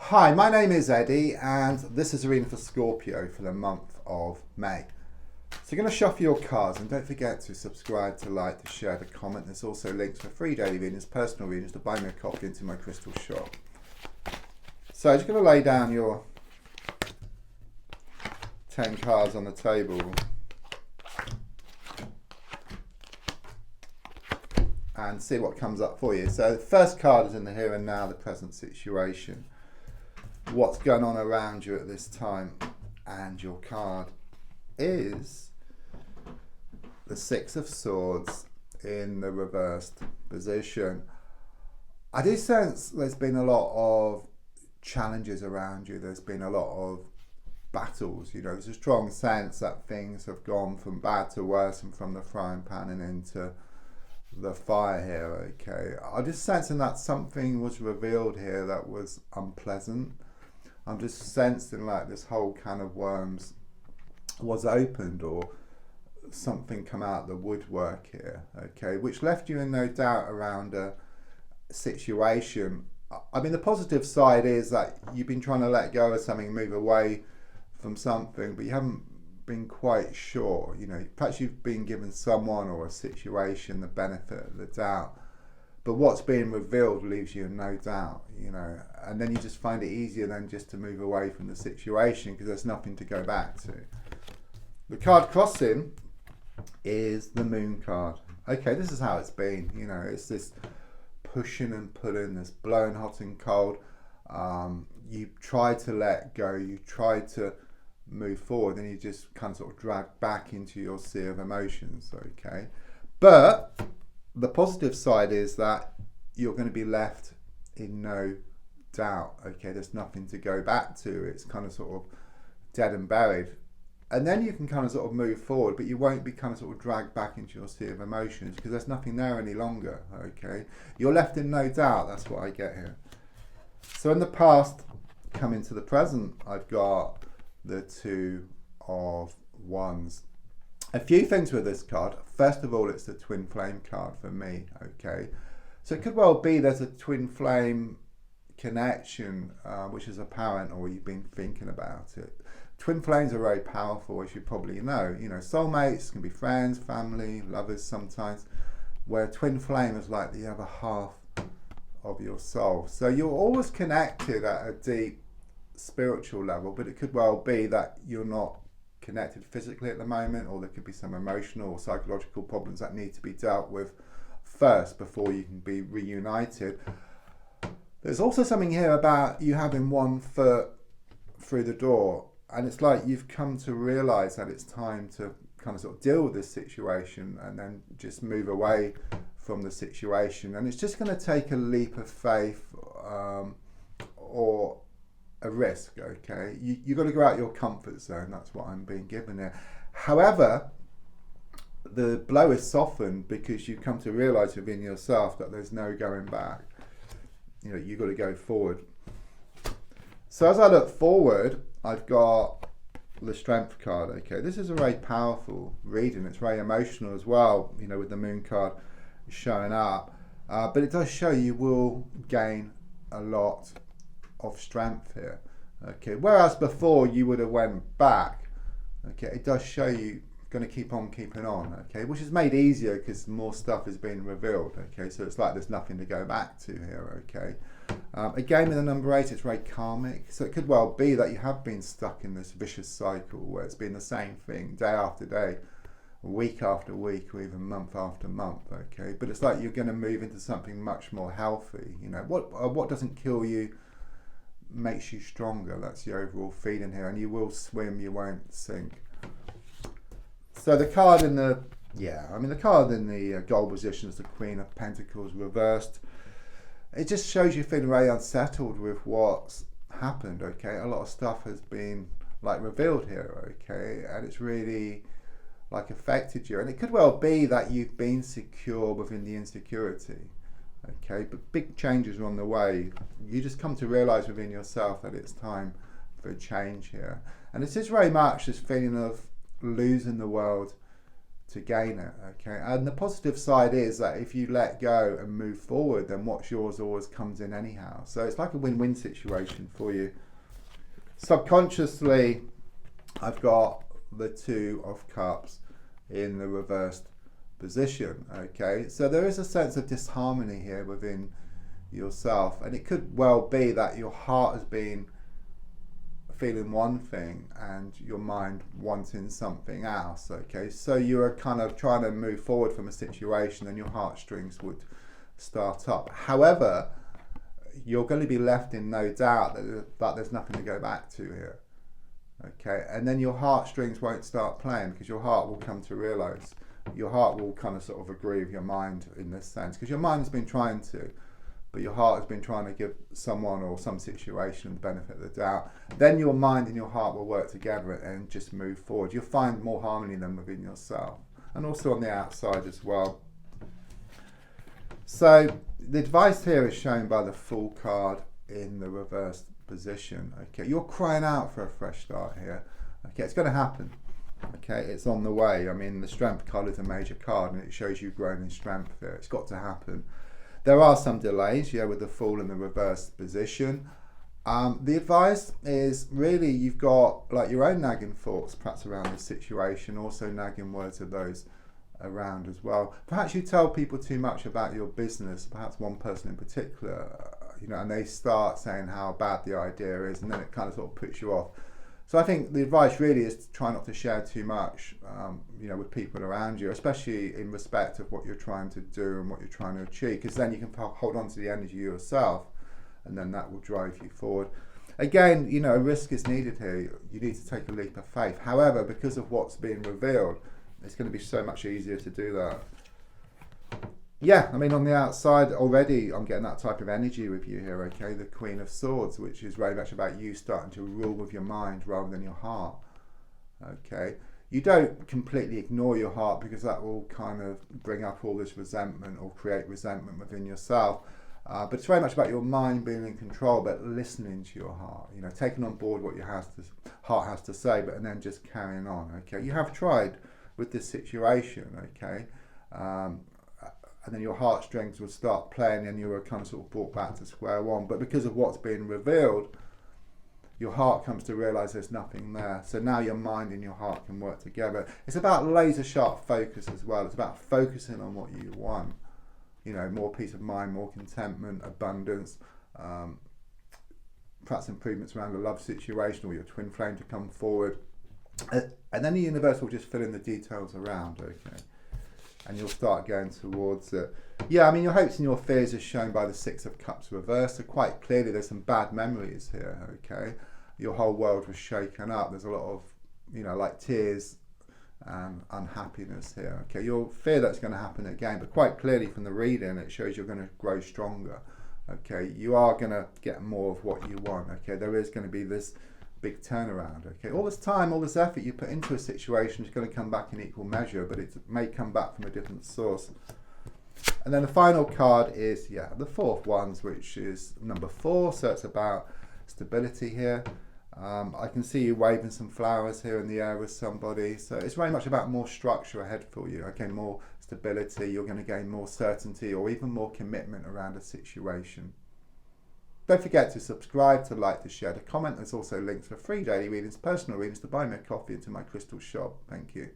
Hi, my name is Eddie and this is a reading for Scorpio for the month of May. So you're going to shuffle your cards and don't forget to subscribe, to like, to share, to comment. There's also links for free daily readings, personal readings, to buy me a copy into my crystal shop. So I'm just going to lay down your 10 cards on the table and see what comes up for you. So the first card is in the here and now, the present situation. What's going on around you at this time, and your card is the Six of Swords in the reversed position. I do sense there's been a lot of challenges around you. There's been a lot of battles. You know, there's a strong sense that things have gone from bad to worse and from the frying pan and into the fire here. Okay, I'm just sensing that something was revealed here that was unpleasant. I'm just sensing like this whole can of worms was opened, or something come out the woodwork here, okay, which left you in no doubt around a situation. I mean, the positive side is that you've been trying to let go of something, move away from something, but you haven't been quite sure. You know, perhaps you've been given someone or a situation the benefit of the doubt, but what's being revealed leaves you in no doubt, you know, and then you just find it easier then just to move away from the situation because there's nothing to go back to. The card crossing is the Moon card. Okay, this is how it's been, you know, it's this pushing and pulling, this blowing hot and cold. You try to let go, you try to move forward, and you just kind of sort of drag back into your sea of emotions, okay? But the positive side is that you're going to be left in no doubt, okay? There's nothing to go back to. It's kind of sort of dead and buried. And then you can kind of sort of move forward, but you won't be kind of sort of dragged back into your sea of emotions because there's nothing there any longer, okay? You're left in no doubt. That's what I get here. So in the past, coming to the present, I've got the Two of Wands. A few things with this card. First of all, it's the twin flame card for me, okay? So it could well be there's a twin flame connection which is apparent, or you've been thinking about it. Twin flames are very powerful, as you probably know. You know, soulmates can be friends, family, lovers sometimes, where twin flame is like the other half of your soul. So you're always connected at a deep spiritual level, but it could well be that you're not connected physically at the moment, or there could be some emotional or psychological problems that need to be dealt with first before you can be reunited. There's also something here about you having one foot through the door, and it's like you've come to realize that it's time to kind of sort of deal with this situation and then just move away from the situation. And it's just going to take a leap of faith or a risk, okay? You've got to go out your comfort zone. That's what I'm being given here. However, the blow is softened because you come to realize within yourself that there's no going back. You know, you've got to go forward. So as I look forward, I've got the Strength card, okay? This is a very powerful reading. It's very emotional as well, you know, with the Moon card showing up. But it does show you will gain a lot of strength here, okay? Whereas before you would have went back, okay? It does show you going to keep on keeping on, okay? Which is made easier because more stuff is being revealed, okay? So it's like there's nothing to go back to here, okay? Again, with the number 8, it's very karmic. So it could well be that you have been stuck in this vicious cycle where it's been the same thing day after day, week after week, or even month after month, okay? But it's like you're going to move into something much more healthy, you know? What doesn't kill you makes you stronger. That's the overall feeling here. And you will swim, you won't sink. So the card in the, the card in the gold position is the Queen of Pentacles reversed. It just shows you feeling very unsettled with what's happened, okay? A lot of stuff has been like revealed here, okay? And it's really like affected you. And it could well be that you've been secure within the insecurity, okay? But big changes are on the way. You just come to realize within yourself that it's time for a change here. And this is very much this feeling of losing the world to gain it. Okay, and the positive side is that if you let go and move forward, then what's yours always comes in anyhow. So it's like a win-win situation for you. Subconsciously, I've got the Two of Cups in the reversed position. Okay, so there is a sense of disharmony here within yourself, and it could well be that your heart has been feeling one thing and your mind wanting something else. Okay, so you are kind of trying to move forward from a situation and your heartstrings would start up. However, you're going to be left in no doubt that there's nothing to go back to here. Okay, and then your heartstrings won't start playing because your heart will come to realize, your heart will kind of sort of agree with your mind in this sense, because your mind's been trying to, but your heart has been trying to give someone or some situation the benefit of the doubt. Then your mind and your heart will work together and just move forward. You'll find more harmony than within yourself, and also on the outside as well. So the advice here is shown by the Fool card in the reversed position. Okay, you're crying out for a fresh start here. Okay, it's going to happen. Okay, it's on the way. I mean, the Strength card is a major card and it shows you growing in strength here. It's got to happen. There are some delays, yeah, with the Fool in the reversed position. The advice is really you've got like your own nagging thoughts perhaps around the situation, also nagging words of those around as well. Perhaps you tell people too much about your business, perhaps one person in particular, and they start saying how bad the idea is, and then it kind of sort of puts you off. So I think the advice really is to try not to share too much, with people around you, especially in respect of what you're trying to do and what you're trying to achieve, because then you can hold on to the energy yourself, and then that will drive you forward. Again, a risk is needed here. You need to take a leap of faith. However, because of what's being revealed, it's going to be so much easier to do that. Yeah, I mean, on the outside already, I'm getting that type of energy with you here, okay? The Queen of Swords, which is very much about you starting to rule with your mind rather than your heart, okay? You don't completely ignore your heart, because that will kind of bring up all this resentment or create resentment within yourself. But it's very much about your mind being in control, but listening to your heart, taking on board what your heart has to say, but and then just carrying on, okay? You have tried with this situation, okay? And then your heartstrings would start playing and you were kind of sort of brought back to square one. But because of what's being revealed, your heart comes to realise there's nothing there. So now your mind and your heart can work together. It's about laser sharp focus as well. It's about focusing on what you want. More peace of mind, more contentment, abundance, perhaps improvements around the love situation or your twin flame to come forward. And then the universe will just fill in the details around, okay? And you'll start going towards it. Yeah, I mean, your hopes and your fears are shown by the Six of Cups reversed. So quite clearly there's some bad memories here, okay? Your whole world was shaken up. There's a lot of, like tears and unhappiness here, okay? You'll fear that's going to happen again, but quite clearly from the reading, it shows you're going to grow stronger, okay? You are going to get more of what you want, okay? There is going to be this big turnaround, okay? All this time, all this effort you put into a situation is going to come back in equal measure, but it may come back from a different source. And then the final card is, the Four of Wands, which is number 4, so it's about stability here. I can see you waving some flowers here in the air with somebody, so it's very much about more structure ahead for you, okay? More stability, you're going to gain more certainty or even more commitment around a situation. Don't forget to subscribe, to like, to share, to comment. There's also links for free daily readings, personal readings, to buy me a coffee, and to my crystal shop. Thank you.